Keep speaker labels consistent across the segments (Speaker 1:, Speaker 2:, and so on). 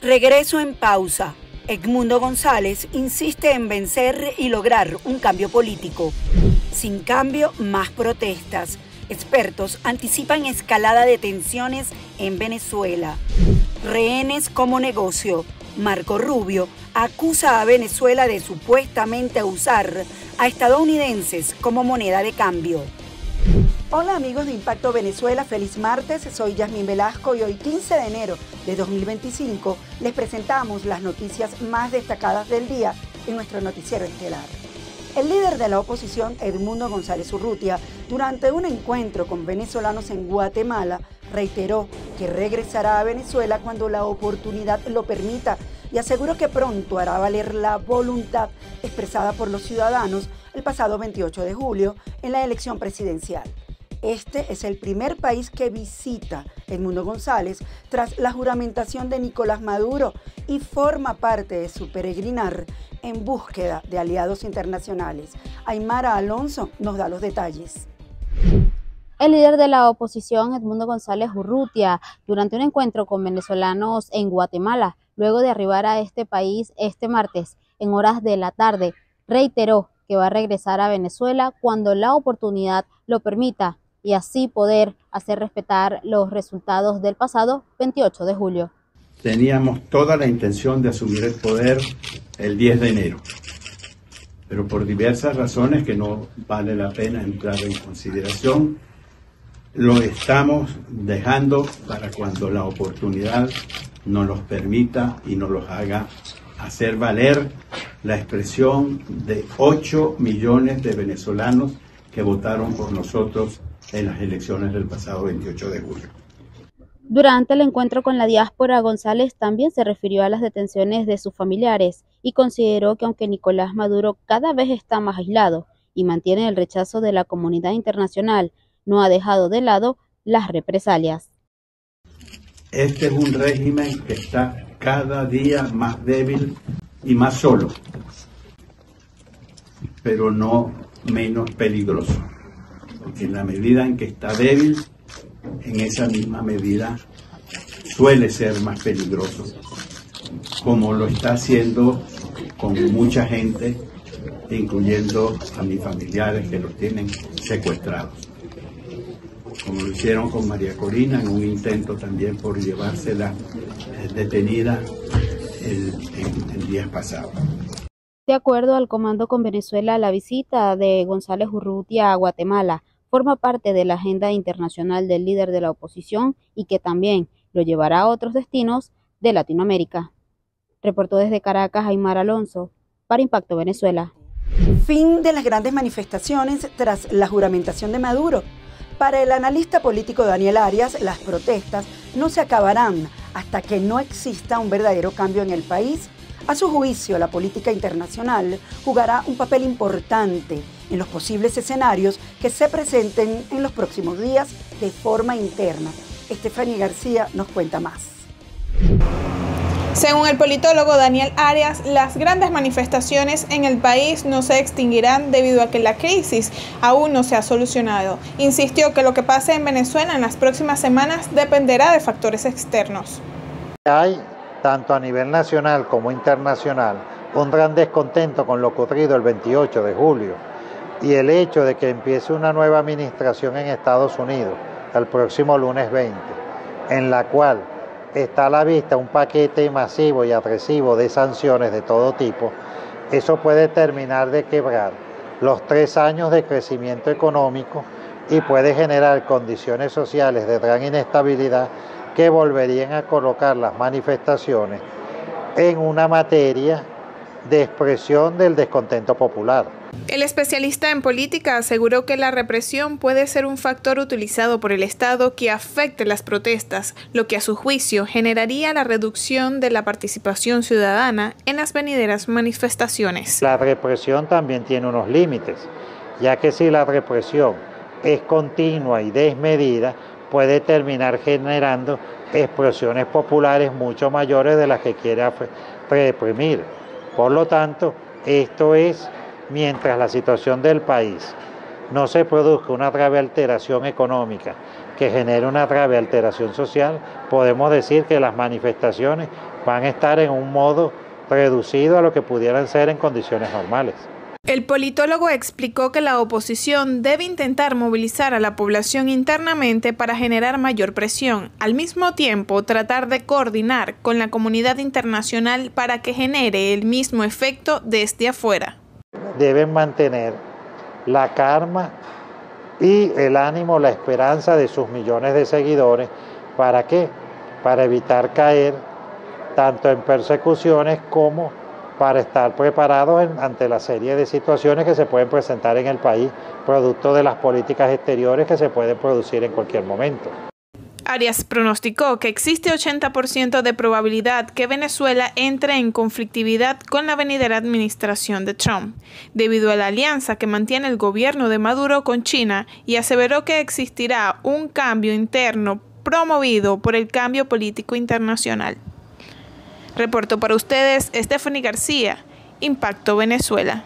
Speaker 1: Regreso en pausa. Edmundo González insiste en vencer y lograr un cambio político. Sin cambio, más protestas. Expertos anticipan escalada de tensiones en Venezuela. Rehenes como negocio. Marco Rubio acusa a Venezuela de supuestamente usar a estadounidenses como moneda de cambio. Hola amigos de Impacto Venezuela, feliz martes, soy Yasmín Velasco y hoy 15 de enero de 2025 les presentamos las noticias más destacadas del día en nuestro noticiero estelar. El líder de la oposición, Edmundo González Urrutia, durante un encuentro con venezolanos en Guatemala, reiteró que regresará a Venezuela cuando la oportunidad lo permita y aseguró que pronto hará valer la voluntad expresada por los ciudadanos el pasado 28 de julio en la elección presidencial. Este es el primer país que visita Edmundo González tras la juramentación de Nicolás Maduro y forma parte de su peregrinar en búsqueda de aliados internacionales. Aymara Alonso nos da los detalles.
Speaker 2: El líder de la oposición, Edmundo González Urrutia, durante un encuentro con venezolanos en Guatemala, luego de arribar a este país este martes en horas de la tarde, reiteró que va a regresar a Venezuela cuando la oportunidad lo permita y así poder hacer respetar los resultados del pasado 28 de julio.
Speaker 3: Teníamos toda la intención de asumir el poder el 10 de enero, pero por diversas razones que no vale la pena entrar en consideración, lo estamos dejando para cuando la oportunidad nos los permita y nos los haga hacer valer la expresión de 8 millones de venezolanos que votaron por nosotros en las elecciones del pasado 28 de julio.
Speaker 2: Durante el encuentro con la diáspora, González también se refirió a las detenciones de sus familiares y consideró que aunque Nicolás Maduro cada vez está más aislado y mantiene el rechazo de la comunidad internacional, no ha dejado de lado las represalias.
Speaker 3: Este es un régimen que está cada día más débil y más solo, pero no menos peligroso, porque en la medida en que está débil, en esa misma medida suele ser más peligroso, como lo está haciendo con mucha gente, incluyendo a mis familiares que los tienen secuestrados, como lo hicieron con María Corina en un intento también por llevársela detenida el día pasado.
Speaker 2: De acuerdo al Comando con Venezuela, la visita de González Urrutia a Guatemala forma parte de la agenda internacional del líder de la oposición y que también lo llevará a otros destinos de Latinoamérica. Reportó desde Caracas Aymara Alonso para Impacto Venezuela.
Speaker 1: Fin de las grandes manifestaciones tras la juramentación de Maduro. Para el analista político Daniel Arias, las protestas no se acabarán hasta que no exista un verdadero cambio en el país. A su juicio, la política internacional jugará un papel importante en los posibles escenarios que se presenten en los próximos días de forma interna. Estefanía García nos cuenta más.
Speaker 4: Según el politólogo Daniel Arias, las grandes manifestaciones en el país no se extinguirán debido a que la crisis aún no se ha solucionado. Insistió que lo que pase en Venezuela en las próximas semanas dependerá de factores externos.
Speaker 5: Hay, tanto a nivel nacional como internacional, un gran descontento con lo ocurrido el 28 de julio y el hecho de que empiece una nueva administración en Estados Unidos el próximo lunes 20, en la cual está a la vista un paquete masivo y agresivo de sanciones de todo tipo. Eso puede terminar de quebrar los 3 años de crecimiento económico y puede generar condiciones sociales de gran inestabilidad que volverían a colocar las manifestaciones en una materia de expresión del descontento popular.
Speaker 4: El especialista en política aseguró que la represión puede ser un factor utilizado por el Estado que afecte las protestas, lo que a su juicio generaría la reducción de la participación ciudadana en las venideras manifestaciones.
Speaker 5: La represión también tiene unos límites, ya que si la represión es continua y desmedida, puede terminar generando explosiones populares mucho mayores de las que quiere reprimir. Por lo tanto, esto es mientras la situación del país no se produzca una grave alteración económica que genere una grave alteración social, podemos decir que las manifestaciones van a estar en un modo reducido a lo que pudieran ser en condiciones normales.
Speaker 4: El politólogo explicó que la oposición debe intentar movilizar a la población internamente para generar mayor presión, al mismo tiempo tratar de coordinar con la comunidad internacional para que genere el mismo efecto desde afuera.
Speaker 5: Deben mantener la calma y el ánimo, la esperanza de sus millones de seguidores. ¿Para qué? Para evitar caer tanto en persecuciones como para estar preparados ante la serie de situaciones que se pueden presentar en el país, producto de las políticas exteriores que se pueden producir en cualquier momento.
Speaker 4: Arias pronosticó que existe 80% de probabilidad que Venezuela entre en conflictividad con la venidera administración de Trump, debido a la alianza que mantiene el gobierno de Maduro con China, y aseveró que existirá un cambio interno promovido por el cambio político internacional. Reportó para ustedes Stephanie García, Impacto Venezuela.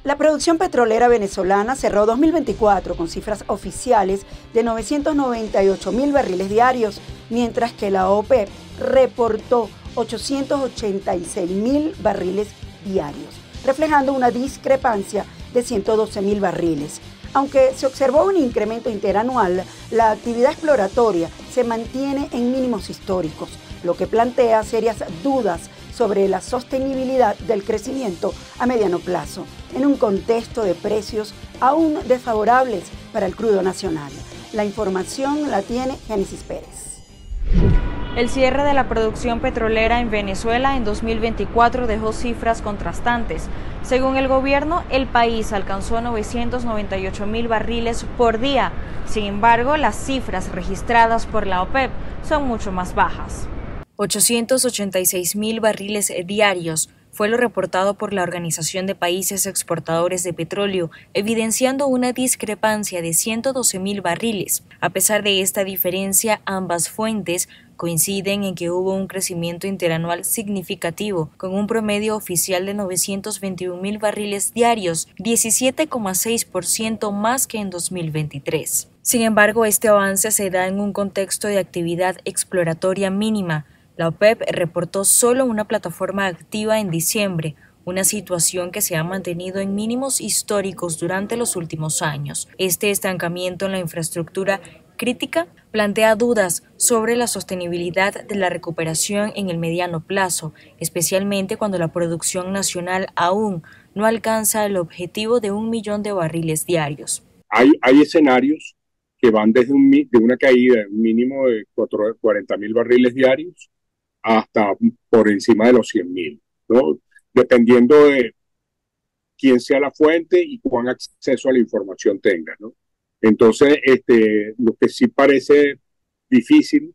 Speaker 1: La producción petrolera venezolana cerró 2024 con cifras oficiales de 998.000 barriles diarios, mientras que la OPEP reportó 886.000 barriles diarios, reflejando una discrepancia de 112.000 barriles. Aunque se observó un incremento interanual, la actividad exploratoria se mantiene en mínimos históricos, lo que plantea serias dudas sobre la sostenibilidad del crecimiento a mediano plazo, en un contexto de precios aún desfavorables para el crudo nacional. La información la tiene Génesis Pérez.
Speaker 6: El cierre de la producción petrolera en Venezuela en 2024 dejó cifras contrastantes. Según el gobierno, el país alcanzó 998.000 barriles por día. Sin embargo, las cifras registradas por la OPEP son mucho más bajas. 886.000 barriles diarios fue lo reportado por la Organización de Países Exportadores de Petróleo, evidenciando una discrepancia de 112.000 barriles. A pesar de esta diferencia, ambas fuentes coinciden en que hubo un crecimiento interanual significativo, con un promedio oficial de 921.000 barriles diarios, 17,6% más que en 2023. Sin embargo, este avance se da en un contexto de actividad exploratoria mínima. La OPEP reportó solo una plataforma activa en diciembre, una situación que se ha mantenido en mínimos históricos durante los últimos años. Este estancamiento en la infraestructura crítica plantea dudas sobre la sostenibilidad de la recuperación en el mediano plazo, especialmente cuando la producción nacional aún no alcanza el objetivo de 1 millón de barriles diarios.
Speaker 7: Hay escenarios que van desde de una caída de un mínimo de 40.000 barriles diarios hasta por encima de los 100.000, ¿no? Dependiendo de quién sea la fuente y cuán acceso a la información tenga, ¿no? Entonces, lo que sí parece difícil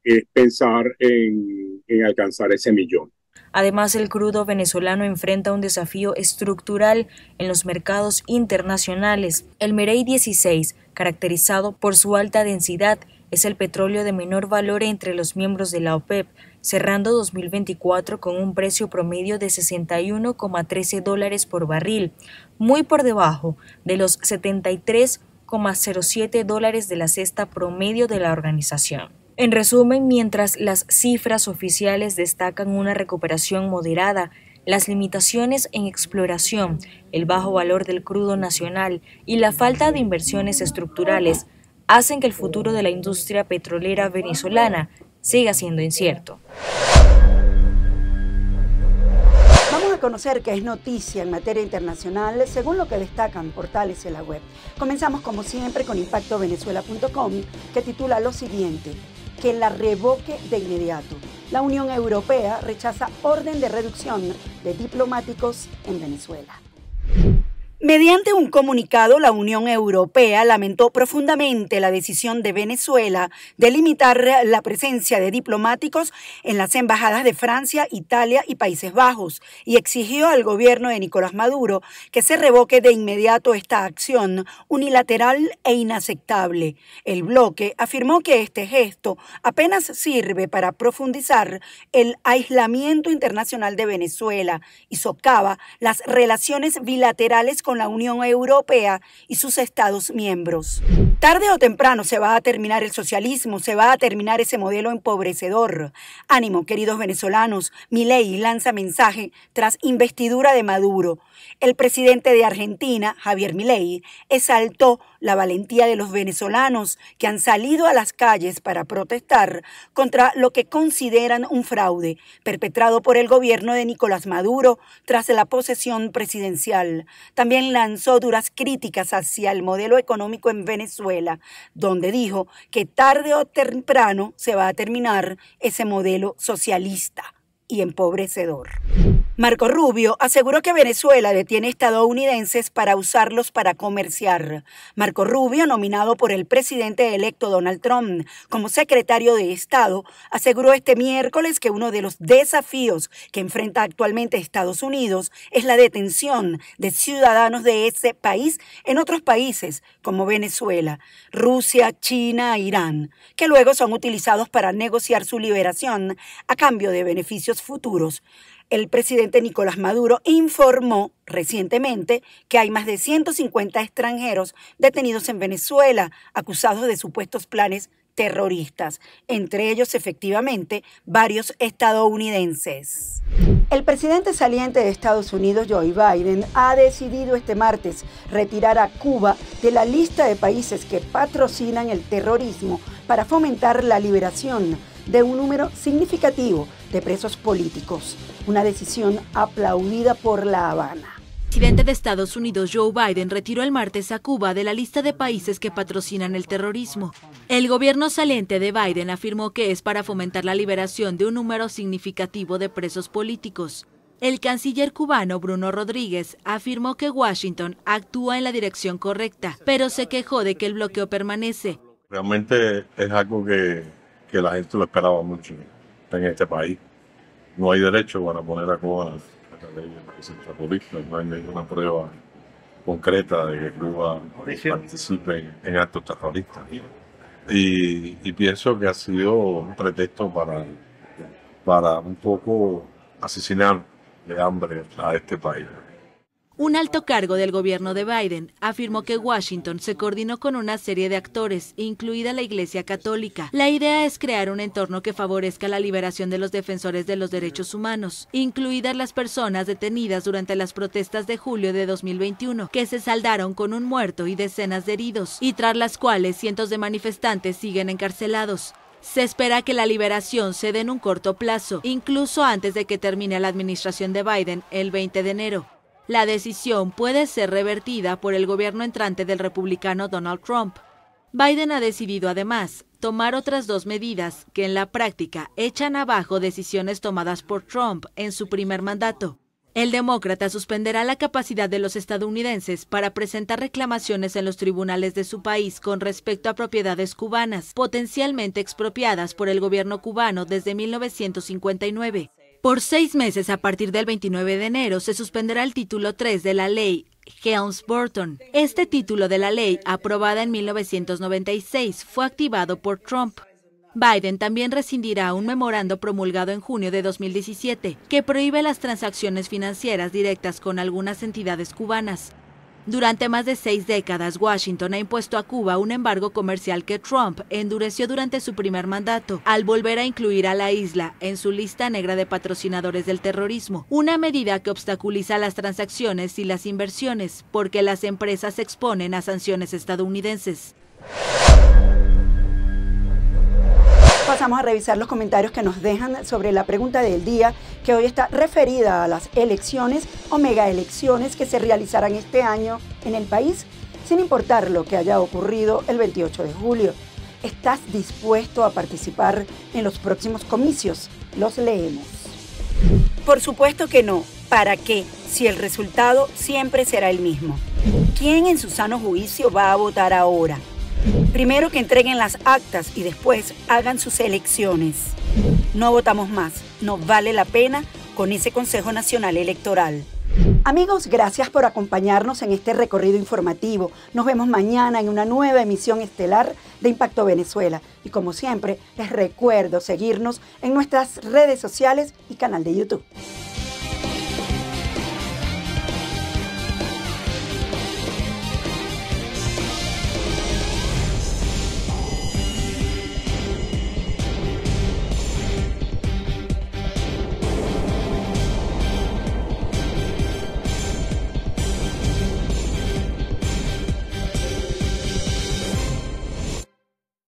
Speaker 7: es pensar en alcanzar ese millón.
Speaker 6: Además, el crudo venezolano enfrenta un desafío estructural en los mercados internacionales. El Merey 16, caracterizado por su alta densidad, es el petróleo de menor valor entre los miembros de la OPEP, cerrando 2024 con un precio promedio de $61,13 por barril, muy por debajo de los $73,07 de la cesta promedio de la organización. En resumen, mientras las cifras oficiales destacan una recuperación moderada, las limitaciones en exploración, el bajo valor del crudo nacional y la falta de inversiones estructurales hacen que el futuro de la industria petrolera venezolana siga siendo incierto.
Speaker 1: Vamos a conocer qué es noticia en materia internacional según lo que destacan portales en la web. Comenzamos como siempre con impactovenezuela.com, que titula lo siguiente: que la revoque de inmediato. La Unión Europea rechaza orden de reducción de diplomáticos en Venezuela. Mediante un comunicado, la Unión Europea lamentó profundamente la decisión de Venezuela de limitar la presencia de diplomáticos en las embajadas de Francia, Italia y Países Bajos y exigió al gobierno de Nicolás Maduro que se revoque de inmediato esta acción unilateral e inaceptable. El bloque afirmó que este gesto apenas sirve para profundizar el aislamiento internacional de Venezuela y socava las relaciones bilaterales con la Unión Europea y sus Estados miembros. Tarde o temprano se va a terminar el socialismo, se va a terminar ese modelo empobrecedor. Ánimo, queridos venezolanos, Milei lanza mensaje tras investidura de Maduro. El presidente de Argentina, Javier Milei, exaltó la valentía de los venezolanos que han salido a las calles para protestar contra lo que consideran un fraude perpetrado por el gobierno de Nicolás Maduro tras la posesión presidencial. También lanzó duras críticas hacia el modelo económico en Venezuela, donde dijo que tarde o temprano se va a terminar ese modelo socialista y empobrecedor. Marco Rubio aseguró que Venezuela detiene estadounidenses para usarlos para comerciar. Marco Rubio, nominado por el presidente electo Donald Trump como secretario de Estado, aseguró este miércoles que uno de los desafíos que enfrenta actualmente Estados Unidos es la detención de ciudadanos de ese país en otros países como Venezuela, Rusia, China e Irán, que luego son utilizados para negociar su liberación a cambio de beneficios futuros. El presidente Nicolás Maduro informó recientemente que hay más de 150 extranjeros detenidos en Venezuela, acusados de supuestos planes terroristas, entre ellos efectivamente varios estadounidenses. El presidente saliente de Estados Unidos, Joe Biden, ha decidido este martes retirar a Cuba de la lista de países que patrocinan el terrorismo para fomentar la liberación de un número significativo de presos políticos, una decisión aplaudida por La Habana.
Speaker 8: El presidente de Estados Unidos, Joe Biden, retiró el martes a Cuba de la lista de países que patrocinan el terrorismo. El gobierno saliente de Biden afirmó que es para fomentar la liberación de un número significativo de presos políticos. El canciller cubano Bruno Rodríguez afirmó que Washington actúa en la dirección correcta, pero se quejó de que el bloqueo permanece.
Speaker 9: Realmente es algo que la gente lo esperaba mucho en este país. No hay derecho para poner a Cuba en la ley de terrorista, no hay ninguna prueba concreta de que Cuba participe en actos terroristas. Y pienso que ha sido un pretexto para un poco asesinar de hambre a este país.
Speaker 8: Un alto cargo del gobierno de Biden afirmó que Washington se coordinó con una serie de actores, incluida la Iglesia Católica. La idea es crear un entorno que favorezca la liberación de los defensores de los derechos humanos, incluidas las personas detenidas durante las protestas de julio de 2021, que se saldaron con un muerto y decenas de heridos, y tras las cuales cientos de manifestantes siguen encarcelados. Se espera que la liberación se dé en un corto plazo, incluso antes de que termine la administración de Biden el 20 de enero. La decisión puede ser revertida por el gobierno entrante del republicano Donald Trump. Biden ha decidido además tomar otras dos medidas que en la práctica echan abajo decisiones tomadas por Trump en su primer mandato. El demócrata suspenderá la capacidad de los estadounidenses para presentar reclamaciones en los tribunales de su país con respecto a propiedades cubanas, potencialmente expropiadas por el gobierno cubano desde 1959. Por 6 meses a partir del 29 de enero se suspenderá el título 3 de la ley Helms-Burton. Este título de la ley, aprobada en 1996, fue activado por Trump. Biden también rescindirá un memorando promulgado en junio de 2017 que prohíbe las transacciones financieras directas con algunas entidades cubanas. Durante más de 6 décadas, Washington ha impuesto a Cuba un embargo comercial que Trump endureció durante su primer mandato, al volver a incluir a la isla en su lista negra de patrocinadores del terrorismo, una medida que obstaculiza las transacciones y las inversiones, porque las empresas se exponen a sanciones estadounidenses.
Speaker 1: Pasamos a revisar los comentarios que nos dejan sobre la pregunta del día, que hoy está referida a las elecciones o megaelecciones que se realizarán este año en el país, sin importar lo que haya ocurrido el 28 de julio. ¿Estás dispuesto a participar en los próximos comicios? Los leemos. Por supuesto que no. ¿Para qué? Si el resultado siempre será el mismo. ¿Quién en su sano juicio va a votar ahora? Primero que entreguen las actas y después hagan sus elecciones. No votamos más, no vale la pena con ese Consejo Nacional Electoral. Amigos, gracias por acompañarnos en este recorrido informativo. Nos vemos mañana en una nueva emisión estelar de Impacto Venezuela. Y como siempre, les recuerdo seguirnos en nuestras redes sociales y canal de YouTube.